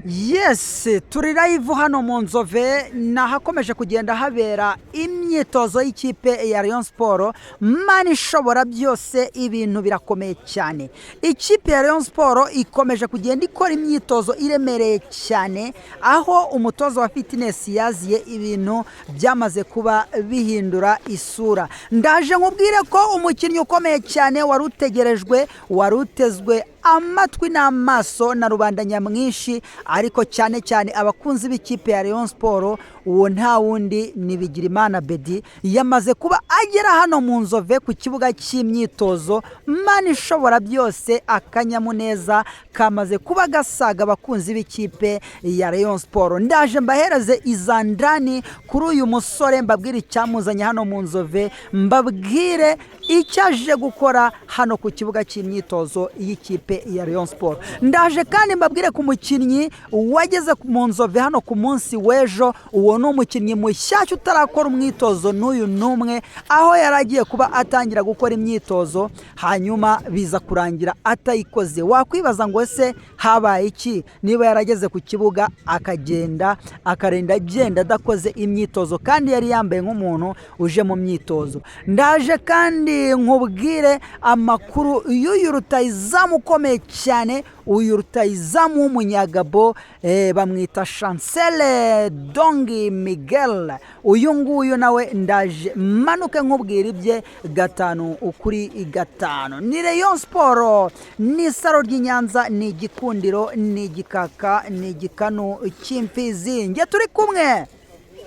Yes, turi live hano mu Nzove nahakomeje kugenda habera imyitozo y'ikipe ya Rayon Sport. Mani ishobora byose, ibintu birakomeye cyane. Ikipe ya Rayon Sport ikomeje kugenda ikora imyitozo iremereye cyane, aho umutozo wa fitness yaziye ibintu byamaze kuba bihindura isura. Ndaje nkubwire ko umukinnyi ukomeye cyane warutegerejwe, warutezwe amatwi n'amaso na rubanda nyamwinshi, ariko cyane cyane abakunzi b'ikipe ya Rayon Sport, uwo nta wundi ni Bigirimana Bedi. Yamaze kuba agera hano mu Nzove ku kibuga cy'imyitozo. Mani ishobora byose, akanyamuneza kamaze kuba gasaga abakunzi b'ikipe ya Rayon Sport. Ndaje mbahereze izandani kuri uyu musore, mbabwire icyamuzanye hano mu Nzove, mbabwire icyaje gukora hano ku kibuga cy'imyitozo y'ikipe ya Rayon Sport. Ndaje kandi mbabwire ku mukinnyi wageze mu Nzove hano ku munsi w'ejo. Uwo ni umukinnyi mushyashya utarakora umwitozo n'uyu numwe, aho yaragiye kuba atangira gukora imyitozo hanyuma biza kurangira atayikoze. Wakwibaza ngo ese habaye iki niba yarageze ku kibuga akagenda akarenda agenda adakoze imyitozo kandi yari yambaye nk'umuntu uje mu myitozo. Ndaje kandi nkubwire amakuru y'uyu rutayizamu ukomeye cyane, uyu rutayizamu w'umunyagabo, bamwita Chancel Dongi Miguel. Uyu nguyu nawe ndaje manuke nkubwira ibye gatanu ukuri gatanu. Ni Rayon Sport, ni saro ry'Inyanza, ni igikundiro, ni igikaka, ni igikanu cy'imfizi. Nge turi kumwe,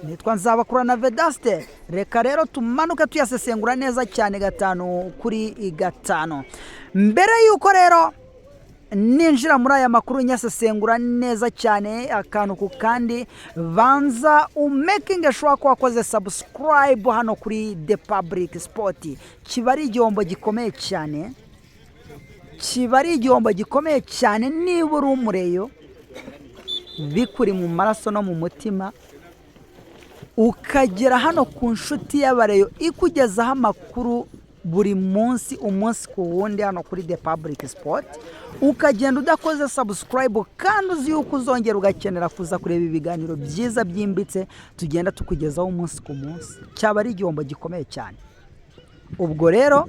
nitwa Nzabakurana Vedaste. Reka rero tumanuke tuyasesengura neza cyane gatanu kuri gatanu. Mbere yuko rero ninjira muri aya makuru nyasesengura neza cyane akantu ku kandi, banza umaking sure ko wakoze subscribe hano kuri The Public Sport. Kiba ari igihombo gikomeye cyane, kiba ari igihombo gikomeye cyane niba uri umureyo bikuri mu maraso no mu mutima, ukagera hano ku nshuti y'abareyo ikugezaho amakuru buri munsi umunsi ku wundi hano kuri The Public Sport, ukagenda udakoze subscribe kandi uzi yuko uzongera ugakenera kuza kureba ibiganiro byiza byimbitse tugenda tukugezaho umunsi ku munsi, cyaba ari igihombo gikomeye cyane. Ubwo rero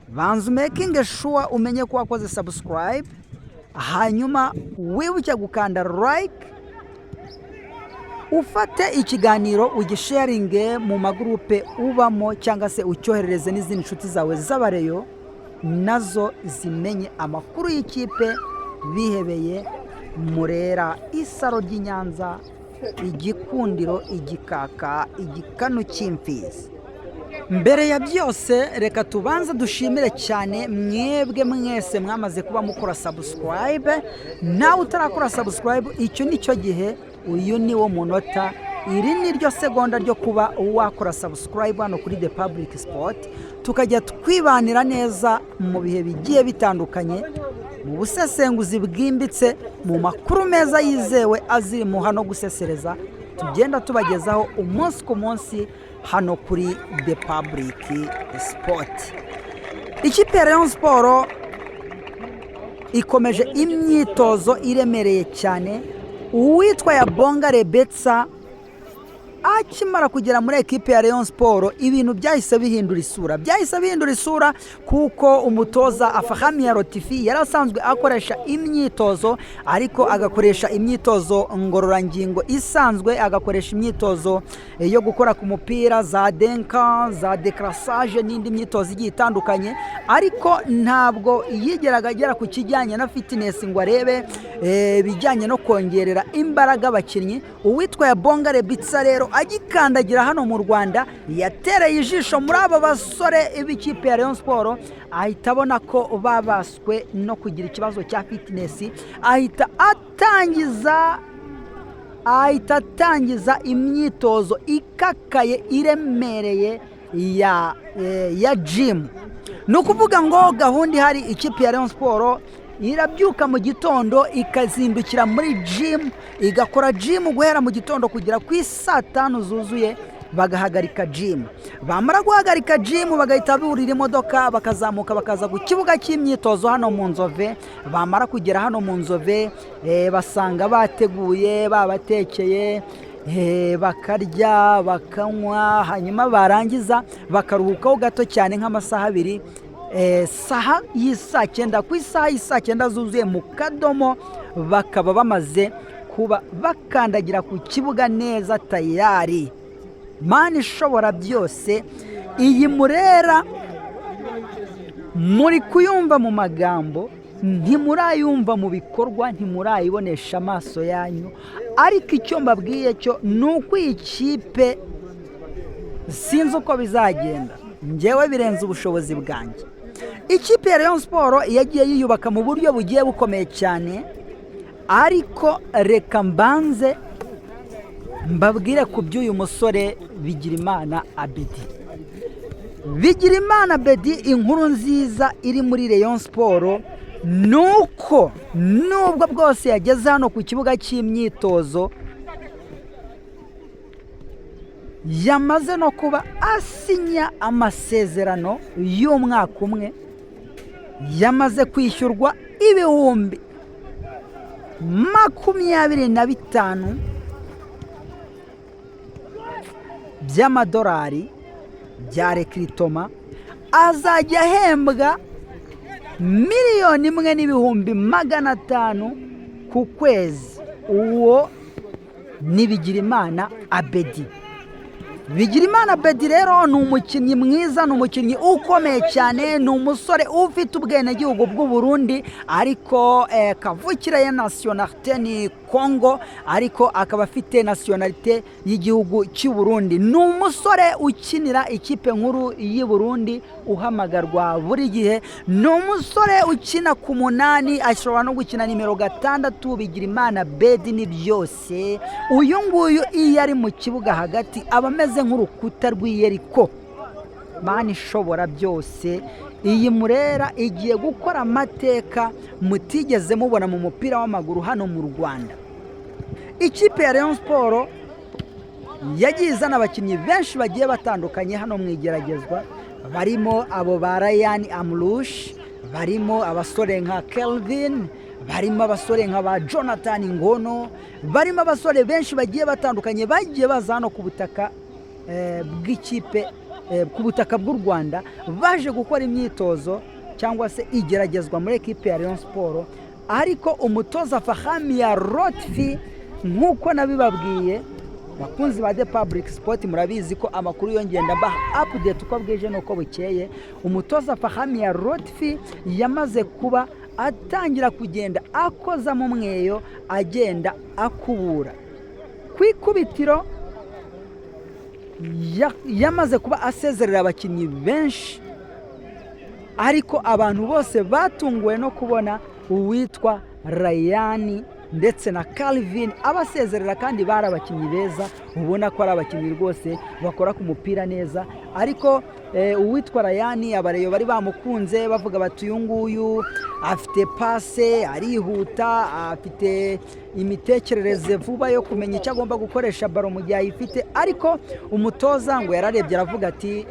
banza making sure umenye ko wakoze subscribe, hanyuma wibuke gukanda like, ufate ikiganiro ugisharinge mu magrupe ubamo cyangwa se ucyoherereze n'izindi nshuti zawe z'abareyo, nazo zimenye amakuru y'ikipe bihebeye Murera, isaro ry'Inyanza, igikundiro, igikaka, igikanu cy'imfizi. Mbere ya byose reka tubanza dushimire cyane mwebwe mwese mwamaze kuba mukora subscribe. Nawe utarakora subscribe, icyo nicyo gihe, uyu ni wo munota, iri ni ryo segonda ryo kuba wakora subscribe hano kuri The Public Sport, tukajya twibanira neza mu bihe bigiye bitandukanye, mu busesenguzi bwimbitse, mu makuru meza yizewe aziri mu hano gusesereza, tugenda tubagezaho umunsi ku munsi hano kuri The Public Sport. Ikipe ya Rayon Sport ikomeje imyitozo iremereye cyane. Uwitwa Yabonga Rebetsa akimara kugera muri ekipe ya Rayon Sport, ibintu byahise bihindura isura, kuko umutoza Afahami Rotifi yarasanzwe akoresha imyitozo, ariko agakoresha imyitozo ngororangingo isanzwe, agakoresha imyitozo yo gukora ku mupira, za denka, za decrassage n'indi myitozo igiye itandukanye, ariko ntabwo yigeraga agera ku kijyanye na fitness ngo arebe bijyanye no kongerera imbaraga abakinnyi. Uwitwa Yabonga Rebetsa rero agikandagira hano mu Rwanda, yatereye ijisho muri aba basore b'ikipe ya Rayon Sport, ahita abona ko babaswe no kugira ikibazo cya fitness, ahita atangiza imyitozo ikakaye iremereye ya gym. Ni ukuvuga ngo gahunda ihari, ikipe ya Rayon Sport irabyuka mu gitondo ikazindukira muri gym, igakora gym guhera mu gitondo kugera ku saa 5 zuzuye, bagahagarika jimu, bamara guhagarika jimu bagahita burira imodoka bakazamuka bakaza ku kibuga cy'imyitozo hano mu Nzove. Bamara kugera hano mu Nzove basanga bateguye babatekeye, bakarya bakanywa, hanyuma barangiza bakaruhukaho gato cyane nk'amasaha abiri. Saha y'isa cyenda, ku isaha y'isa cyenda zuzuye mu kadomo bakaba bamaze kuba bakandagira ku kibuga neza tayari. Mana ishobora byose, iyi Murera muri kuyumva mu magambo, ntimurayumva mu bikorwa, ntimurayibonesha amaso yanyu, ariko icyo mbabwiye cyo ni uko iyi kipe sinzi uko bizagenda, njyewe birenze ubushobozi bwanjye. Ikipe ya Rayon Sport yagiye yiyubaka mu buryo bugiye bukomeye cyane, ariko reka mbanze mbabwire ku by'uyu musore Bigirimana Abedi. Bigirimana Abedi, inkuru nziza iri muri Rayon Sport nuko nubwo bwose yageze hano ku kibuga cy'imyitozo yamaze no kuba asinya amasezerano y'umwaka umwe, yamaze kwishyurwa ibihumbi 25 by'amadolari bya rekiritoma, azajya ahembwa 1,500,000 ku kwezi. Uwo ni Bigirimana Abedi. Bigirimana Abedi rero ni umukinnyi mwiza, ni umukinnyi ukomeye cyane, ni umusore ufite ubwenegihugu bw'u Burundi, ariko kavukire ya nationalité ni Congo, ariko akaba afite nationalité y'igihugu cy'u Burundi. Ni umusore ukinira ikipe nkuru y'i Burundi, uhamagarwa buri gihe. Ni umusore ukina ku 8, ashobora no gukina nimero 6. Bigirimana Abedi ni byose. Uyu nguyu iyo ari mu kibuga hagati aba ameze nk'urukuta rw'Iyeriko. Mana ishobora byose, iyi Murera igiye gukora amateka mutigeze mubona mu mupira w'amaguru hano mu Rwanda. Ikipe ya Rayon Sport yagiye izana abakinnyi benshi bagiye batandukanye hano mu igeragezwa, barimo abo ba Ryan Amrush, barimo abasore nka Kelvin, barimo abasore nka ba Jonathan Ngono, barimo abasore benshi bagiye batandukanye bagiye baza hano ku butaka bw'ikipe, ku butaka bw'u Rwanda, baje gukora imyitozo cyangwa se igeragezwa muri ekipe ya Rayon Sport. Ariko umutoza Fahami ya Rotfi, nk'uko nabibabwiye bakunzi ba The Public Sport, murabizi ko amakuru yongenda ba update uko bwije nuko bukeye. Umutoza Fahami ya Rotfi yamaze kuba atangira kugenda akoza mu mweyo, agenda akubura ku ikubitiro. Yamaze kuba asezerera abakinnyi benshi, ariko abantu bose batunguwe no kubona uwitwa Ryan ndetse na Calvin abasezerera, kandi bari abakinnyi beza, ubona ko ari abakinnyi rwose bakora ku mupira neza. Ariko uwitwa Ryan abareyo bari bamukunze bavuga bati uyu nguyu afite passe, arihuta, afite imitekerereze vuba yo kumenya icyo agomba gukoresha baro mu gihe ayifite. Ariko umutoza ngo yararebye aravuga ati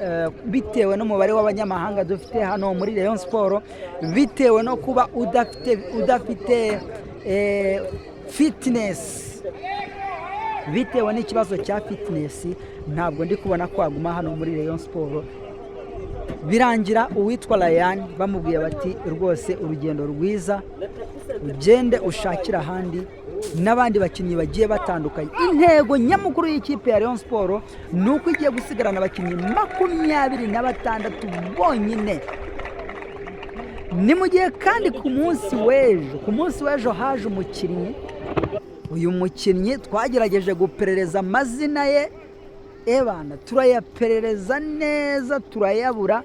bitewe n'umubare w'abanyamahanga dufite hano muri Rayon Sport, bitewe no kuba udafite fitness, bitewe n'ikibazo cya fitness, ntabwo ndi kubona ko aguma hano muri Rayon Sport. Birangira uwitwa Ryan bamubwiye bati rwose urugendo rwiza, ugende ushakira ahandi n'abandi bakinnyi bagiye batandukanye. Intego nyamukuru y'ikipe ya Rayon Sport ni uko igiye gusigarana abakinnyi 26 bonyine. Ni mu gihe kandi ku munsi w'ejo haje umukinnyi. Uyu mukinnyi twagerageje guperereza amazina ye, ebana turayaperereza neza turayabura,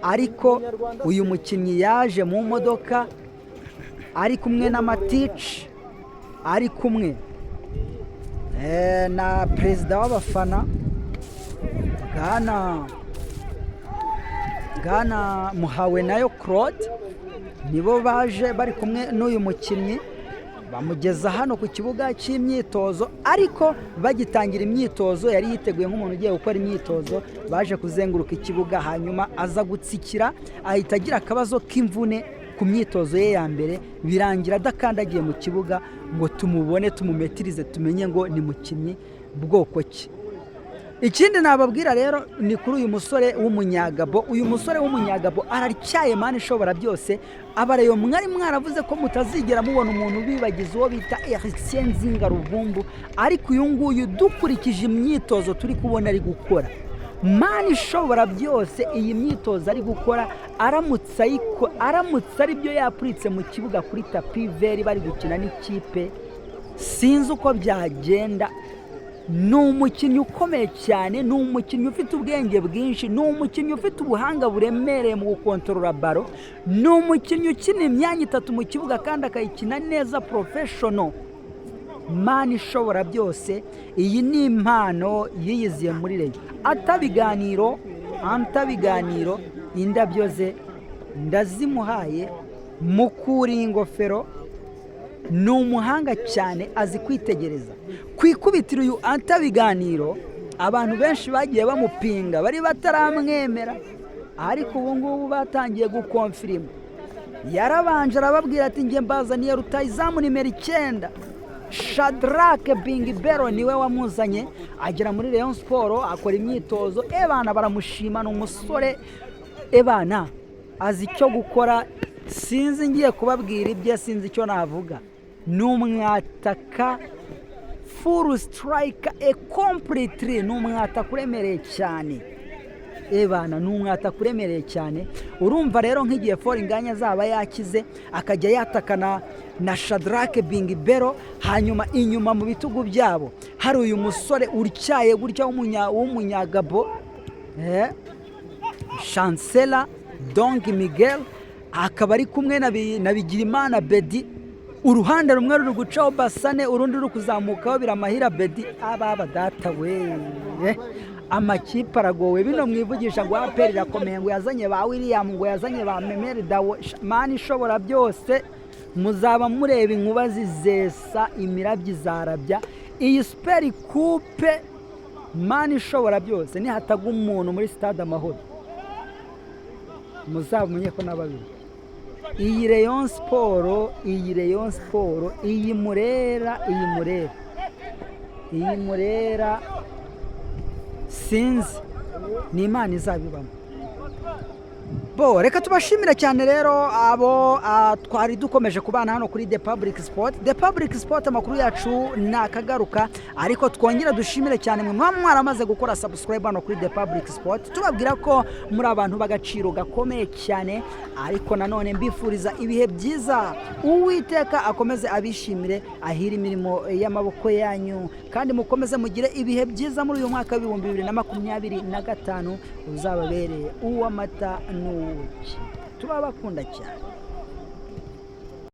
ariko uyu mukinnyi yaje mu modoka ari kumwe na Matici, ari kumwe na perezida w'abafana Bwana Muhawenayo Claude. Nibo baje bari kumwe n'uyu mukinnyi. bamugeza hano ku kibuga cy'imyitozo, ariko bagitangira imyitozo yari yiteguye nk'umuntu ugiye gukora imyitozo, baje kuzenguruka ikibuga hanyuma aza gutsikira, ahita agira akabazo k'imvune ku myitozo ye ya mbere, birangira adakandagiye mu kibuga ngo tumubone tumumetirize tumenye ngo ni mukinnyi bwoko ki. Ikindi nababwira rero ni kuri uyu musore w'umunyagabo. Uyu musore w'umunyagabo aracyaye mani ishobora byose. Abareyo mwari mwaravuze ko mutazigera mubona umuntu bibagiza uwo bita Eriksen Nzinga Ruvumbu, ariko uyu nguyu dukurikije imyitozo turi kubona ari gukora, mani ishobora byose, iyi myitozo ari gukora aramutse ari byo yapuritse mu kibuga kuri tapi veri bari gukina n'ikipe, sinzi uko byagenda. Ni umukinnyi ukomeye cyane, ni umukinnyi ufite ubwenge bwinshi, ni umukinnyi ufite ubuhanga buremereye mu gukontorora baro, ni umukinnyi ukina imyanya 3 mu kibuga kandi akayikina neza professional. Mani ishobora byose, iyi ni impano yiyiziye muri Rayon. Atabiganiro indabyo ze ndazimuhaye, mukuriye ingofero. Ni umuhanga cyane, azi kwitegereza. Kwikubitira uyu Atabiganiro, abantu benshi bagiye bamupinga, bari bataramwemera, ariko ubu ngubu batangiye gukonfirima. Yarabanje arababwira ati nge mbazaniye rutayizamu nimero 9, Shadrack Bingibero niwe wamuzanye, agera muri Rayon Sport akora imyitozo. Ebana baramushima, ni umusore ebana azi icyo gukora. Sinzi ngiye kubabwira ibye, sinzi icyo navuga. Ni umwataka full striker completely, ni umwataka uremereye cyane. Ebana ni umwataka uremereye cyane. Urumva rero nk'igihe Foringanya azaba yakize akajya yatakana na Shadrack Bingibero, hanyuma inyuma mu bitugu byabo hari uyu musore uricyaye gutya w'umunyagabo, Chancela Dong Miguel, akaba ari kumwe na Bigirimana Bedi. Uruhande rumwe ruri gucaho Basane, urundi ruri kuzamukaho Biramahira Bedi. Ababa data we, amakipe aragowe. Bino mwivugisha ngo APR irakomeye, ngo yazanye ba William, ngo yazanye ba Memeri Dawo. Mani ishobora byose, muzaba mureba inkuba zizesa, imirabyo izarabya. Iyi Super Coupe mani ishobora byose, nihataga umuntu muri Stade Amahoro muzaba umenye ko n'ababiri. Iyi Rayon Sport, iyi Murera sinzi ni Imana izabibamo. Bo reka tubashimira cyane rero abo twari dukomeje kubana hano kuri The Public Sport. Amakuru yacu nakagaruka, ariko twongera dushimire cyane mwe mwaramaze gukora subscribe hano kuri The Public Sport. Tubabwira ko muri abantu bagaciro gakomeye cyane, ariko nanone mbifuriza ibihe byiza. Uwiteka akomeze abishimire, ahira imirimo y'amaboko yanyu, kandi mukomeze mugire ibihe byiza muri uyu mwaka wa 2025 uzababereye uw'amata n'ubuki. Turabakunda cyane.